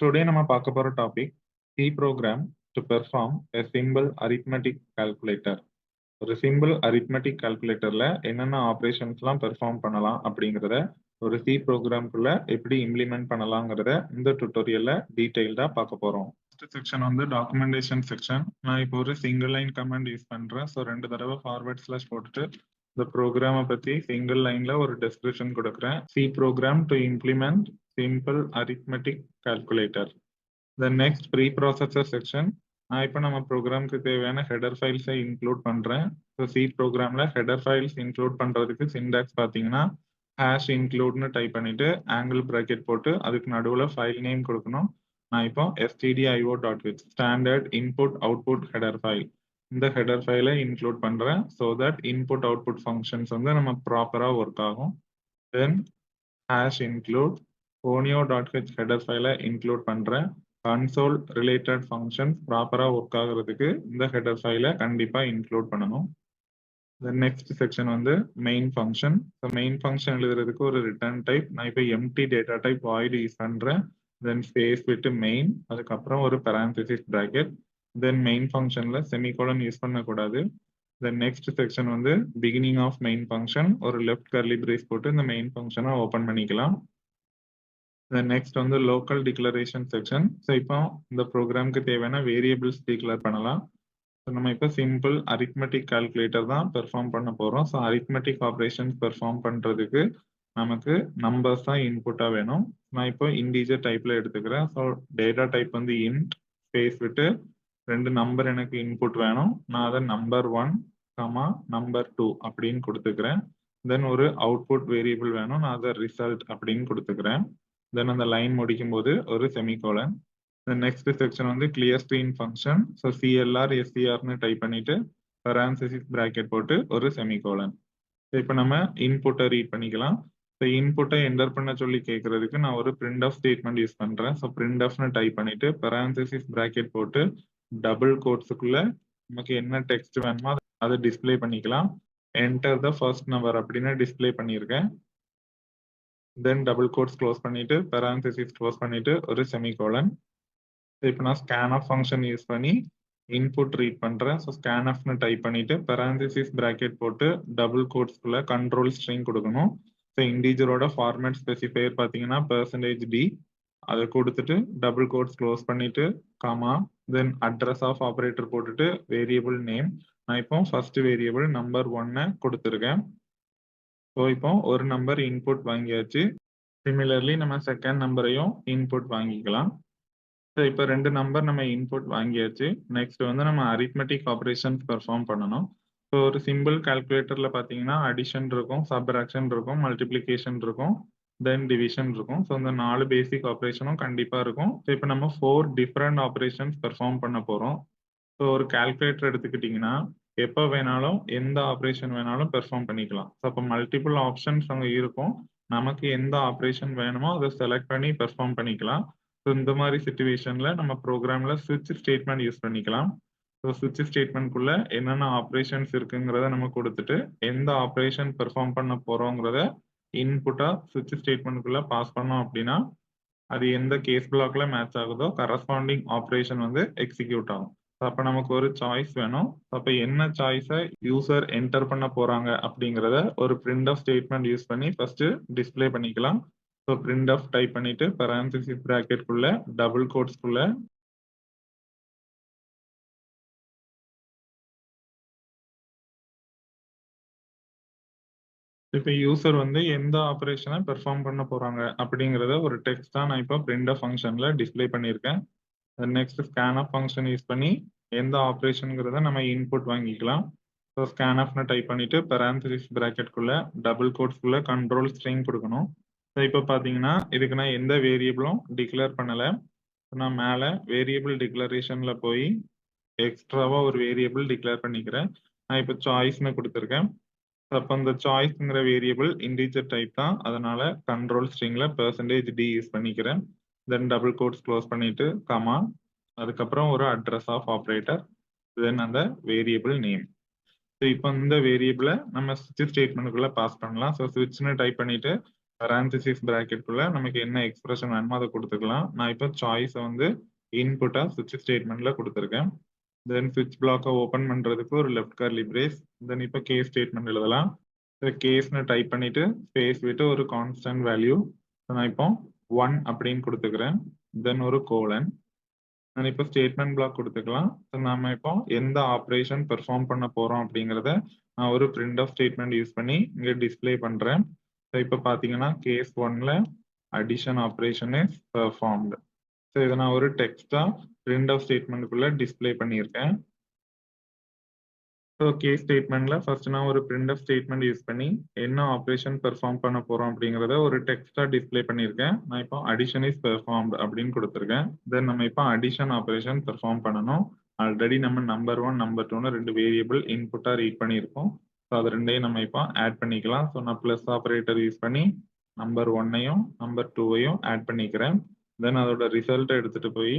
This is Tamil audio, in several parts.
Today நம்ம பார்க்க போற topic C program to perform a simple arithmetic calculator. ஒரு சிம்பிள் arithmetic calculatorல என்னென்ன ஆபரேஷன்ஸ்லாம் பெர்ஃபார்ம் பண்ணலாம் அப்படிங்கிறத ஒரு C ப்ரோக்ராம்குள்ள எப்படி இம்ப்ளிமெண்ட் பண்ணலாங்கிறத இந்த டுட்டோரியல்ல டீடைல்டா பார்க்க போறோம். ஃபர்ஸ்ட் செக்ஷன் வந்து டாக்குமெண்டேஷன் செக்ஷன். நான் இப்போ ஒரு சிங்கிள் லைன் கமாண்ட் யூஸ் பண்றேன். ஸோ 2 தடவை ஃபார்வர்ட் ஸ்லாஷ் போட்டுட்டு இந்த ப்ரோக்ராமை பத்தி சிங்கிள் லைன்ல ஒரு டெஸ்கிரிப்ஷன் கொடுக்குறேன். C program to implement simple arithmetic calculator. The next preprocessor section. நான் இப்போ நம்ம ப்ரோக்ராம்க்கு தேவையான ஹெடர் ஃபைல்ஸை இன்க்ளூட் பண்றேன். ஸோ சி ப்ரோக்ராம்ல ஹெடர் ஃபைல்ஸ் இன்க்ளூட் பண்றதுக்கு சின்டாக்ஸ் பார்த்தீங்கன்னா ஹேஷ் இன்க்ளூட்னு டைப் பண்ணிட்டு ஆங்கிள் ப்ராக்கெட் போட்டு அதுக்கு நடுவில் ஃபைல் நேம் கொடுக்கணும். நான் இப்போ stdio.h standard input output header file இந்த ஹெடர் ஃபைலை இன்க்ளூட் பண்றேன். So that input output functions வந்து நம்ம ப்ராப்பராக ஒர்க் ஆகும். Then hash include onio.h header ஃபைலை இன்க்ளூட் பண்றேன். கன்சோல் ரிலேட்டட் ஃபங்க்ஷன்ஸ் ப்ராப்பரா ஒர்க் ஆகுறதுக்கு இந்த ஹெடர் ஃபைலை கண்டிப்பா இன்க்ளூட் பண்ணணும். நெக்ஸ்ட் செக்ஷன் வந்து main function. So main function எழுதுறதுக்கு ஒரு ரிட்டர்ன் டைப். நான் இப்போ empty data type void use பண்றேன். தென் ஸ்பேஸ் விட்டு மெயின், அதுக்கப்புறம் ஒரு parenthesis bracket. தென் மெயின் ஃபங்க்ஷன்ல செமிகோலன் யூஸ் பண்ணக்கூடாது. தென் நெக்ஸ்ட் செக்ஷன் வந்து பிகினிங் ஆஃப் மெயின் ஃபங்க்ஷன். ஒரு லெஃப்ட் கர்லி பிரேஸ் போட்டு இந்த மெயின் ஃபங்க்ஷனை ஓப்பன் பண்ணிக்கலாம். நெக்ஸ்ட் வந்து லோக்கல் டிக்ளரேஷன் செக்ஷன். ஸோ இப்போ இந்த ப்ரோக்ராம்க்கு தேவையான வேரியபிள்ஸ் டிக்ளேர் பண்ணலாம். ஸோ நம்ம இப்போ சிம்பிள் அரித்மெட்டிக் கால்குலேட்டர் தான் பெர்ஃபார்ம் பண்ண போகிறோம். ஸோ அரித்மெட்டிக் ஆப்ரேஷன்ஸ் பெர்ஃபார்ம் பண்ணுறதுக்கு நமக்கு நம்பர்ஸ் தான் இன்புட்டாக வேணும். நான் இப்போ இன்டீஜர் டைப்பில் எடுத்துக்கிறேன். ஸோ டேட்டா டைப் வந்து இன்ட் ஸ்பேஸ் விட்டு 2 நம்பர் எனக்கு இன்புட் வேணும். நான் அதை நம்பர் 1, நம்பர் 2 அப்படின்னு கொடுத்துக்கிறேன். தென் ஒரு அவுட்புட் வேரியபிள் வேணும். நான் அதை ரிசல்ட் அப்படின்னு கொடுத்துக்கிறேன். தென் அந்த லைன் முடிக்கும் போது ஒரு செமிகோலன். நெக்ஸ்ட் செக்ஷன் வந்து clear screen function. So C L R எஸ்சிஆர்னு டைப் பண்ணிட்டு parenthesis bracket போட்டு ஒரு செமிகோலன். இப்போ நம்ம இன்புட்டை ரீட் பண்ணிக்கலாம். ஸோ இன்புட்டை என்டர் பண்ண சொல்லி கேட்கறதுக்கு நான் ஒரு பிரிண்ட் ஆஃப் ஸ்டேட்மெண்ட் யூஸ் பண்றேன். ஸோ பிரிண்ட் ஆஃப்னு டைப் பண்ணிட்டு parenthesis bracket போட்டு டபுள் கோட்ஸுக்குள்ள நமக்கு என்ன டெக்ஸ்ட் வேணுமோ அதை டிஸ்பிளே பண்ணிக்கலாம். என்டர் த ஃபர்ஸ்ட் நம்பர் அப்படின்னு டிஸ்பிளே பண்ணியிருக்கேன். தென் டபுள் கோட்ஸ் க்ளோஸ் பண்ணிட்டு parenthesis க்ளோஸ் பண்ணிட்டு ஒரு செமிகோலன். இப்போ நான் ஸ்கேன்ஆஃப் ஃபங்க்ஷன் யூஸ் பண்ணி இன்புட் ரீட் பண்றேன். ஸோ ஸ்கேன்ஆஃப்னு டைப் பண்ணிட்டு parenthesis bracket போட்டு டபுள் கோட்ஸ்குள்ள கண்ட்ரோல் ஸ்ட்ரிங் கொடுக்கணும். ஸோ இன்டீஜரோட ஃபார்மேட் ஸ்பெசிஃபையர் பார்த்தீங்கன்னா %d அதை கொடுத்துட்டு டபுள் கோட்ஸ் க்ளோஸ் பண்ணிட்டு comma then address of operator போட்டுட்டு வேரியபிள் நேம். நான் இப்போ ஃபர்ஸ்ட் வேரியபிள் நம்பர் 1 கொடுத்துருக்கேன். ஸோ இப்போ ஒரு நம்பர் இன்புட் வாங்கியாச்சு. சிமிலர்லி நம்ம செகண்ட் நம்பரையும் இன்புட் வாங்கிக்கலாம். ஸோ இப்போ 2 நம்பர் நம்ம இன்புட் வாங்கியாச்சு. நெக்ஸ்ட் வந்து நம்ம அரித்மெட்டிக் ஆப்ரேஷன்ஸ் பெர்ஃபார்ம் பண்ணணும். ஸோ ஒரு சிம்பிள் கால்குலேட்டர்ல பார்த்தீங்கன்னா அடிஷன் இருக்கும், சப்ராக்ஷன் இருக்கும், மல்டிப்ளிகேஷன் இருக்கும், தென் டிவிஷன் இருக்கும். ஸோ இந்த 4 பேசிக் ஆப்ரேஷனும் கண்டிப்பாக இருக்கும். ஸோ இப்போ நம்ம 4 டிஃப்ரெண்ட் ஆப்ரேஷன்ஸ் பெர்ஃபார்ம் பண்ண போகிறோம். ஸோ ஒரு கால்குலேட்டர் எடுத்துக்கிட்டிங்கன்னா எப்போ வேணாலும் எந்த ஆப்ரேஷன் வேணாலும் பெர்ஃபார்ம் பண்ணிக்கலாம். ஸோ அப்போ மல்டிபிள் ஆப்ஷன்ஸ் அங்கே இருக்கும். நமக்கு எந்த ஆப்ரேஷன் வேணுமோ அதை செலக்ட் பண்ணி பெர்ஃபார்ம் பண்ணிக்கலாம். ஸோ இந்த மாதிரி சுச்சுவேஷன்ல நம்ம ப்ரோக்ராம்ல ஸ்விட்ச் ஸ்டேட்மெண்ட் யூஸ் பண்ணிக்கலாம். ஸோ ஸ்விட்ச் ஸ்டேட்மெண்ட்குள்ள என்னென்ன ஆப்ரேஷன்ஸ் இருக்குங்கிறத நம்ம கொடுத்துட்டு எந்த ஆப்ரேஷன் பெர்ஃபார்ம் பண்ண போறோங்கிறத இன்புட்டா ஸ்விட்ச் ஸ்டேட்மெண்ட்குள்ள பாஸ் பண்ணோம் அப்படின்னா அது எந்த கேஸ் பிளாக்ல மேட்ச் ஆகுதோ கரஸ்பாண்டிங் ஆப்ரேஷன் வந்து எக்ஸிக்யூட் ஆகும். அப்ப நமக்கு ஒரு சாய்ஸ் வேணும். அப்ப என்ன சாய்ஸை யூசர் என்டர் பண்ண போறாங்க அப்படிங்கிறத ஒரு பிரிண்ட் ஆஃப் ஸ்டேட்மெண்ட் யூஸ் பண்ணி ஃபர்ஸ்ட் டிஸ்பிளே பண்ணிக்கலாம். ஸோ பிரிண்ட் ஆஃப் டைப் பண்ணிட்டு parenthesis bracket குள்ள டபுள் கோட்ஸ்குள்ள இப்போ யூசர் வந்து எந்த ஆப்ரேஷனை பெர்ஃபார்ம் பண்ண போறாங்க அப்படிங்கிறத ஒரு டெக்ஸ்ட் தான் நான் இப்போ பிரிண்ட் ஆஃப் ஃபங்க்ஷன்ல டிஸ்பிளே பண்ணியிருக்கேன். நெக்ஸ்ட் ஸ்கேன்ஆஃப் ஃபங்க்ஷன் யூஸ் பண்ணி எந்த ஆப்ரேஷனுங்கிறத நம்ம இன்புட் வாங்கிக்கலாம். ஸோ ஸ்கேன்ஆஃப்னு டைப் பண்ணிட்டு parenthesis bracket குள்ள டபுள் கோட்ஸ்குள்ள கண்ட்ரோல் ஸ்ட்ரிங் கொடுக்கணும். ஸோ இப்போ பார்த்தீங்கன்னா இதுக்கு நான் எந்த வேரியபிளும் டிக்ளேர் பண்ணலை. நான் மேலே வேரியபிள் டிக்ளரேஷன்ல போய் எக்ஸ்ட்ராவா ஒரு வேரியபிள் டிக்ளேர் பண்ணிக்கிறேன். நான் இப்போ சாய்ஸ்னு கொடுத்துருக்கேன். அப்போ இந்த சாய்ஸ்ங்கிற வேரியபிள் இன்டீஜர் டைப் தான், அதனால கண்ட்ரோல் ஸ்ட்ரிங்ல %d யூஸ் பண்ணிக்கிறேன். தென் டபுள் கோட்ஸ் க்ளோஸ் பண்ணிட்டு கமா அதுக்கப்புறம் ஒரு அட்ரஸ் ஆஃப் ஆப்ரேட்டர் தென் அந்த வேரியபிள் நேம். ஸோ இப்போ இந்த வேரியபிளை நம்ம ஸ்விட்ச் ஸ்டேட்மெண்ட்டுக்குள்ள பாஸ் பண்ணலாம். ஸோ ஸ்விட்ச்னு டைப் பண்ணிட்டு parenthesis bracket குள்ள நமக்கு என்ன எக்ஸ்பிரஷன் வேணுமோ அதை கொடுத்துக்கலாம். நான் இப்போ சாய்ஸை வந்து இன்புட்டா சுவிட்ச் ஸ்டேட்மெண்ட்ல கொடுத்துருக்கேன். தென் சுவிட்ச் பிளாக்கை ஓப்பன் பண்றதுக்கு ஒரு லெஃப்ட் கர்லி பிரேஸ். தென் இப்போ கேஸ் ஸ்டேட்மெண்ட் எழுதலாம். கேஸ்னு டைப் பண்ணிட்டு ஸ்பேஸ் விட்டு ஒரு கான்ஸ்டன்ட் வேல்யூ நான் இப்போ 1 அப்படின்னு கொடுத்துக்கிறேன். தென் ஒரு கோலன். நான் இப்போ ஸ்டேட்மெண்ட் பிளாக் கொடுத்துக்கலாம். நாம இப்போ எந்த ஆப்ரேஷன் பெர்ஃபார்ம் பண்ண போறோம் அப்படிங்கிறத நான் ஒரு பிரிண்ட் ஆஃப் ஸ்டேட்மெண்ட் யூஸ் பண்ணி இங்க டிஸ்பிளே பண்றேன். இப்போ பாத்தீங்கன்னா கேஸ் 1ல addition operation is performed. So இதை நான் ஒரு டெக்ஸ்டா பிரிண்ட் ஆஃப் ஸ்டேட்மெண்ட்டுக்குள்ள டிஸ்பிளே பண்ணியிருக்கேன். ஸோ கேஸ் ஸ்டேட்மெண்ட்ல ஃபர்ஸ்ட் நான் ஒரு பிரிண்ட் ஸ்டேட்மெண்ட் யூஸ் பண்ணி என்ன ஆப்ரேஷன் பெர்ஃபார்ம் பண்ண போறோம் அப்படிங்கிறத ஒரு டெக்ஸ்டா டிஸ்பிளே பண்ணியிருக்கேன். நான் இப்போ அடிஷன் இஸ் பெர்ஃபார்ம்டு அப்படின்னு கொடுத்துருக்கேன். தென் நம்ம இப்போ அடிஷன் ஆப்ரேஷன் பெர்ஃபார்ம் பண்ணணும். ஆல்ரெடி நம்ம நம்பர் 1 நம்பர் 2ன்னு 2 வேரியபிள் இன்புட்டா ரீட் பண்ணியிருக்கோம். ஸோ அது ரெண்டையும் நம்ம இப்போ ஆட் பண்ணிக்கலாம். ஸோ நான் பிளஸ் ஆப்ரேட்டர் யூஸ் பண்ணி நம்பர் 1ஐயும் நம்பர் 2ஐயும் ஆட் பண்ணிக்கிறேன். தென் அதோட ரிசல்ட்டை எடுத்துட்டு போய்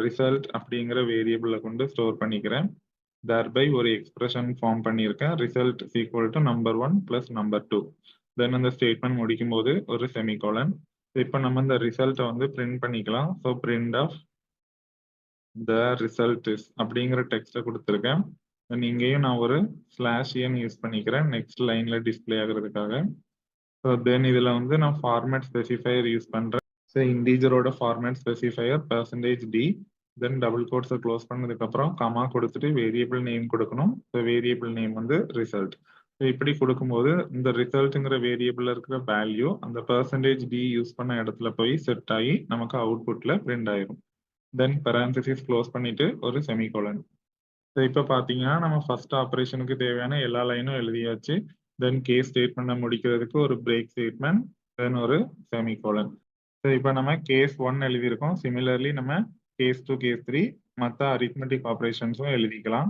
ரிசல்ட் அப்படிங்கிற வேரியபிளை கொண்டு ஸ்டோர் பண்ணிக்கிறேன். thereby ஒரு எக்ஸ்பிரஷன் ஃபார்ம் பண்ணியிருக்கேன். Result is equal to number 1 plus number 2. தென் அந்த ஸ்டேட்மெண்ட் முடிக்கும் போது ஒரு செமிகோலன். இப்போ நம்ம இந்த ரிசல்ட்டை வந்து பிரிண்ட் பண்ணிக்கலாம். So printf the result is அப்படிங்கிற டெக்ஸ்ட்டை கொடுத்துருக்கேன். தென் இங்கேயும் நான் ஒரு /n யூஸ் பண்ணிக்கிறேன் நெக்ஸ்ட் லைன்ல டிஸ்பிளே ஆகுறதுக்காக. ஸோ தென் இதில் வந்து நான் ஃபார்மேட் ஸ்பெசிஃபையர் யூஸ் பண்ணுறேன். ஸோ இன்டீஜரோட format specifier %d. Then double கோட்ஸை க்ளோஸ் பண்ணதுக்கப்புறம் கமா கொடுத்துட்டு வேரியபிள் நேம் கொடுக்கணும். ஸோ வேரியபிள் நேம் வந்து ரிசல்ட். ஸோ இப்படி கொடுக்கும்போது இந்த ரிசல்ட்டுங்கிற வேரியபிள்ல இருக்கிற வேல்யூ அந்த %d யூஸ் பண்ண இடத்துல போய் செட் ஆகி நமக்கு அவுட்புட்ல பிரிண்ட் ஆயிரும். தென் parenthesis க்ளோஸ் பண்ணிட்டு ஒரு செமிகோலன். ஸோ இப்போ பார்த்தீங்கன்னா நம்ம ஃபர்ஸ்ட் ஆப்ரேஷனுக்கு தேவையான எல்லா லைனும் எழுதியாச்சு. தென் கேஸ் ஸ்டேட்மெண்ட்டை முடிக்கிறதுக்கு ஒரு பிரேக் ஸ்டேட்மெண்ட், தென் ஒரு செமிகோலன். ஸோ இப்போ நம்ம கேஸ் 1 எழுதியிருக்கோம். சிமிலர்லி நம்ம கேஸ் 2, கேஸ் 3 மற்ற அரித்மெட்டிக் ஆப்ரேஷன்ஸும் எழுதிக்கலாம்.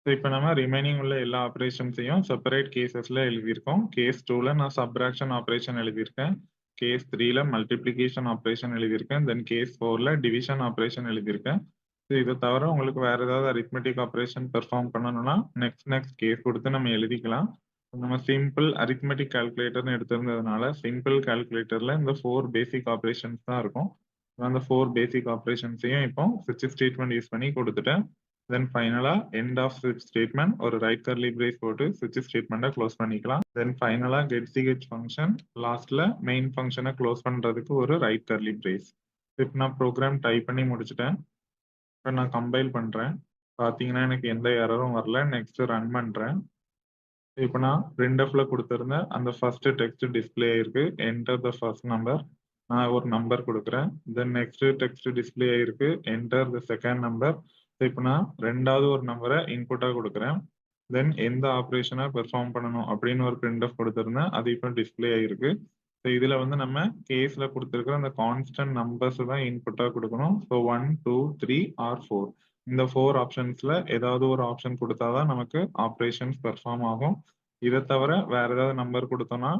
ஸோ இப்போ நம்ம ரிமைனிங் உள்ள எல்லா ஆப்ரேஷன்ஸையும் செப்பரேட் கேசஸ்ல எழுதியிருக்கோம். கேஸ் 2ல நான் சப்ராக்ஷன் ஆப்ரேஷன் எழுதியிருக்கேன். கேஸ் 3ல மல்டிப்ளிகேஷன் ஆப்ரேஷன் எழுதியிருக்கேன். தென் கேஸ் 4ல டிவிஷன் ஆப்ரேஷன் எழுதியிருக்கேன். ஸோ இதை தவிர உங்களுக்கு வேற ஏதாவது அரித்மெட்டிக் ஆப்ரேஷன் பெர்ஃபார்ம் பண்ணணும்னா நெக்ஸ்ட் கேஸ் கொடுத்து நம்ம எழுதிக்கலாம். நம்ம சிம்பிள் அரித்மெட்டிக் கால்குலேட்டர்னு எடுத்திருந்ததுனால சிம்பிள் கால்குலேட்டர்ல இந்த 4 பேசிக் ஆப்ரேஷன்ஸ் தான் இருக்கும். அந்த 4 பேசிக் ஆப்ரேஷன்ஸையும் இப்போ சுவிட்ச் ஸ்டேட்மெண்ட் யூஸ் பண்ணி கொடுத்துட்டேன். தென் ஃபைனலா எண்ட் ஆஃப் சுவிட்ச் ஸ்டேட்மெண்ட் ஒரு ரைட் கர்லி பிரேஸ் போட்டு சுவிட்ச் ஸ்டேட்மெண்ட்டை க்ளோஸ் பண்ணிக்கலாம். தென் ஃபைனலா getCH ஃபங்க்ஷன் லாஸ்ட்ல மெயின் ஃபங்க்ஷனை க்ளோஸ் பண்றதுக்கு ஒரு ரைட் கர்லி பிரேஸ். இப்போ நான் ப்ரோக்ராம் டைப் பண்ணி முடிச்சிட்டேன். இப்போ நான் கம்பைல் பண்றேன். பார்த்தீங்கன்னா எனக்கு எந்த எரரும் வரல. நெக்ஸ்ட் ரன் பண்றேன். இப்போ நான் printfல கொடுத்திருந்தேன் அந்த ஃபர்ஸ்ட் டெக்ஸ்ட் டிஸ்பிளே ஆயிருக்கு. Enter the first number. நான் ஒரு நம்பர் கொடுக்குறேன். தென் நெக்ஸ்ட் டெக்ஸ்ட் டிஸ்பிளே ஆயிருக்கு. Enter the second number. இப்போ நான் ரெண்டாவது ஒரு நம்பரை இன்புட்டா கொடுக்குறேன். தென் எந்த ஆப்ரேஷனை பெர்ஃபார்ம் பண்ணணும் அப்படின்னு ஒரு printf கொடுத்திருந்தேன். அது இப்போ டிஸ்பிளே ஆயிருக்கு. ஸோ இதுல வந்து நம்ம கேஸ்ல கொடுத்துருக்கிற அந்த கான்ஸ்டன்ட் நம்பர்ஸ் தான் இன்புட்டா கொடுக்கணும். So 1, 2, 3 or 4. இந்த 4 ஆப்ஷன்ஸ்ல ஏதாவது ஒரு ஆப்ஷன் கொடுத்தாதான் நமக்கு ஆப்ரேஷன்ஸ் பெர்ஃபார்ம் ஆகும். இதை தவிர வேற ஏதாவது நம்பர் கொடுத்தோம்னா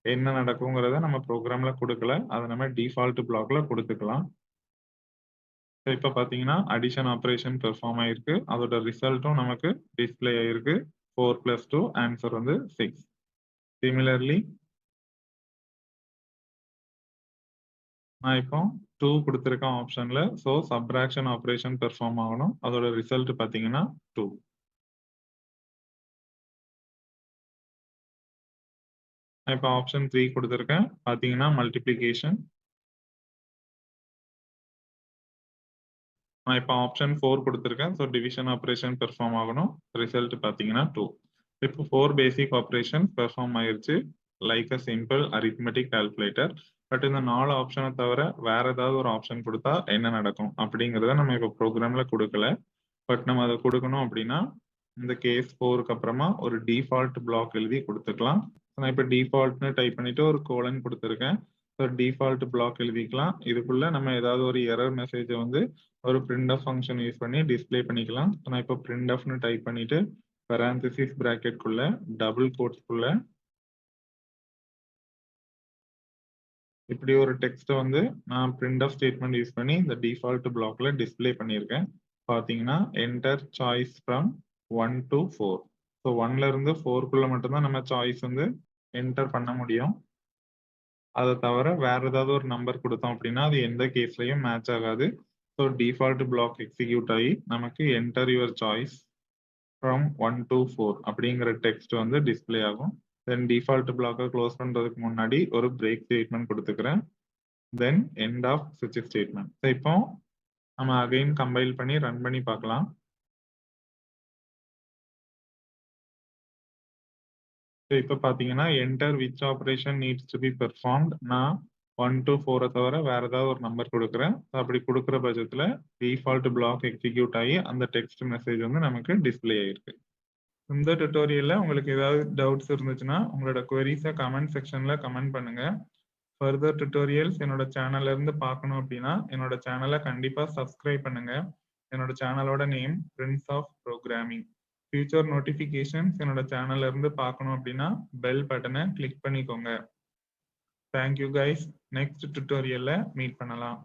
என்ன நடக்குங்கிறத நம்ம ப்ரோக்ராம்ல கொடுக்கல. அதை நம்ம டிஃபால்ட் பிளாக்ல கொடுத்துக்கலாம். இப்போ பாத்தீங்கன்னா அடிஷன் ஆப்ரேஷன் பெர்ஃபார்ம் ஆயிருக்கு. அதோட ரிசல்ட்டும் நமக்கு டிஸ்பிளே ஆயிருக்கு. 4 + 2 ஆன்சர் வந்து 6. சிமிலர்லி நான் இப்போ 2 கொடுத்துருக்கேன் ஆப்ஷன்ல. ஸோ சப்ராக்ஷன் ஆப்ரேஷன் பெர்ஃபார்ம் ஆகணும். அதோட ரிசல்ட் பார்த்தீங்கன்னா 2. நான் இப்போ ஆப்ஷன் 3 கொடுத்துருக்கேன். பார்த்தீங்கன்னா மல்டிப்ளிகேஷன். நான் இப்போ ஆப்ஷன் 4 கொடுத்துருக்கேன். ஸோ டிவிஷன் ஆப்ரேஷன் பெர்ஃபார்ம் ஆகணும். ரிசல்ட் பார்த்தீங்கன்னா 2. இப்போ 4 பேசிக் ஆப்ரேஷன் பெர்ஃபார்ம் ஆயிருச்சு like a simple arithmetic calculator. But இந்த 4 ஆப்ஷனை தவிர வேற ஏதாவது ஒரு ஆப்ஷன் கொடுத்தா என்ன நடக்கும் அப்படிங்கிறத நம்ம இப்போ ப்ரோக்ராம்ல கொடுக்கல. பட் நம்ம அதை கொடுக்கணும் அப்படின்னா இந்த கேஸ் 4க்கு அப்புறமா ஒரு டிஃபால்ட் பிளாக் எழுதி கொடுத்துக்கலாம். நான் இப்போ டிஃபால்ட்னு டைப் பண்ணிட்டு ஒரு கோலன் கொடுத்துருக்கேன். ஸோ டிஃபால்ட் பிளாக் எழுதிக்கலாம். இதுக்குள்ள நம்ம ஏதாவது ஒரு எரர் மெசேஜை வந்து ஒரு printf ஃபங்க்ஷன் யூஸ் பண்ணி டிஸ்பிளே பண்ணிக்கலாம். நான் இப்போ printfனு டைப் பண்ணிட்டு parenthesis bracket குள்ள டபுள் கோட்ஸ் குள்ள இப்படி ஒரு டெக்ஸ்ட் வந்து நான் printf ஸ்டேட்மெண்ட் யூஸ் பண்ணி இந்த டிஃபால்ட் பிளாக்ல டிஸ்பிளே பண்ணியிருக்கேன். பார்த்தீங்கன்னா enter choice from 1 to 4. So 1ல இருந்து 4க்குள்ள மட்டும்தான் நம்ம சாய்ஸ் வந்து என்டர் பண்ண முடியும். அதை தவிர வேற ஏதாவது ஒரு நம்பர் கொடுத்தோம் அப்படின்னா அது எந்த கேஸ்லயும் மேட்ச் ஆகாது. ஸோ டிஃபால்ட் பிளாக் எக்ஸிக்யூட் ஆகி நமக்கு enter your choice from 1 to 4 அப்படிங்கிற டெக்ஸ்ட் வந்து டிஸ்பிளே ஆகும். தென் டிஃபால்ட் பிளாக்கை க்ளோஸ் பண்றதுக்கு முன்னாடி ஒரு பிரேக் ஸ்டேட்மெண்ட் கொடுத்துக்கிறேன். தென் எண்ட் ஆஃப் ஸ்விட்ச் ஸ்டேட்மெண்ட். ஸோ இப்போ நம்ம அகைன் கம்பைல் பண்ணி ரன் பண்ணி பார்க்கலாம். ஸோ இப்போ பார்த்தீங்கன்னா enter which operation needs to be performed. நான் 1 to 4 தவிர வேற ஏதாவது ஒரு நம்பர் கொடுக்குறேன். அப்படி கொடுக்குற பட்சத்தில் டிஃபால்ட் பிளாக் எக்ஸிக்யூட் ஆகி அந்த டெக்ஸ்ட் மெசேஜ் வந்து நமக்கு டிஸ்பிளே ஆயிருக்கு. இந்த டுட்டோரியல்ல உங்களுக்கு ஏதாவது டவுட்ஸ் இருந்துச்சுன்னா உங்களோட குவரிஸை கமெண்ட் செக்ஷன்ல கமெண்ட் பண்ணுங்க. ஃபர்தர் டுட்டோரியல்ஸ் என்னோட சேனல்ல இருந்து பார்க்கணும் அப்படின்னா என்னோட சேனலை கண்டிப்பா சப்ஸ்கிரைப் பண்ணுங்க. என்னோட சேனலோட name prince of programming. Future notifications என்னோட சேனல்ல இருந்து பார்க்கணும் அப்படின்னா பெல் பட்டனை கிளிக் பண்ணிக்கோங்க. Thank you guys. நெக்ஸ்ட் டுட்டோரியல்ல மீட் பண்ணலாம்.